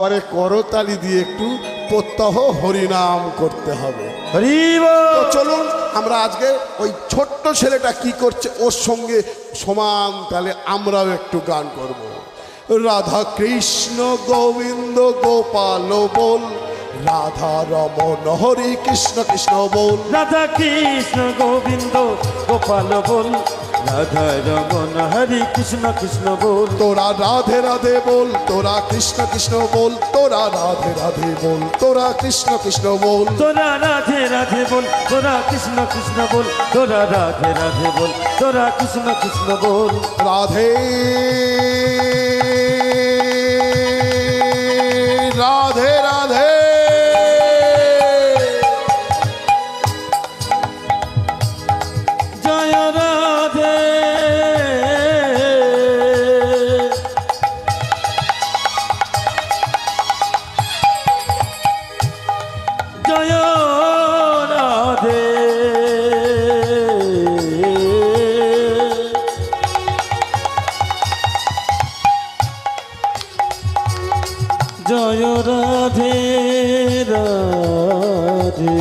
পরে করতালি দিয়ে একটু প্রত্যহ হরিনাম করতে হবে। তো চলুন আমরা আজকে ওই ছোট্ট ছেলেটা কি করছে ওর সঙ্গে সমান তালে আমরাও একটু গান করব। রাধা কৃষ্ণ গোবিন্দ গোপাল বল, রাধা রমন হরি কৃষ্ণ কৃষ্ণ বল। রাধা কৃষ্ণ গোবিন্দ গোপাল বল, রাধা রমন হরি কৃষ্ণ কৃষ্ণ বল। তোরা রাধে রাধে বল, তোরা কৃষ্ণ কৃষ্ণ বল, তোরা রাধে রাধে বল, তোরা কৃষ্ণ কৃষ্ণ বল। তোরা রাধে রাধে বল, তোরা কৃষ্ণ কৃষ্ণ বল, তোরা রাধে রাধে বল, তোরা কৃষ্ণ কৃষ্ণ বল। রাধে রাধে রাধে জয় রাধে জয় রাধে জয় রাধে রাধে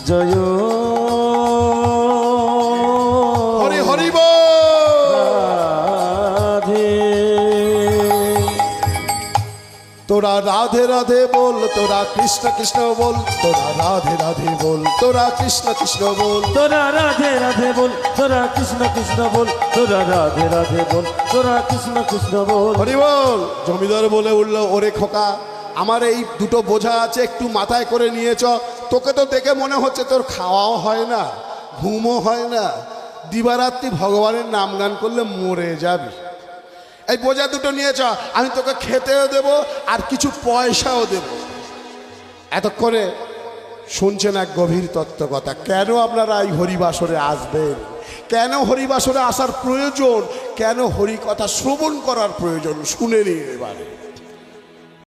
জয় হরি হরি বল। রাধে তোরা রাধে রাধে বল, তোরা কৃষ্ণ কৃষ্ণ বল, তোরা রাধে রাধে বল, তোরা কৃষ্ণ কৃষ্ণ বল। তোরা রাধে রাধে বল, তোরা কৃষ্ণ কৃষ্ণ বল, তোরা রাধে রাধে বল, তোরা কৃষ্ণ কৃষ্ণ বল। হরি বল। জমিদার বলে উঠল, ওরে খোকা আমার এই দুটো বোঝা আছে একটু মাথায় করে নিয়েছ। তোকে তো দেখে মনে হচ্ছে তোর খাওয়াও হয় না, ঘুমও হয় না, দিবারাত্রি ভগবানের নাম গান করলে মরে যাবি। এই বোঝা দুটো নিয়েছ, আমি তোকে খেতেও দেব আর কিছু পয়সাও দেব। এতক্ষণে শুনছেন এক গভীর তত্ত্ব কথা। কেন আপনারা এই হরিবাসরে আসবেন, কেন হরিবাসরে আসার প্রয়োজন, কেন হরি কথা শ্রবণ করার প্রয়োজন শুনে নিন এবারে।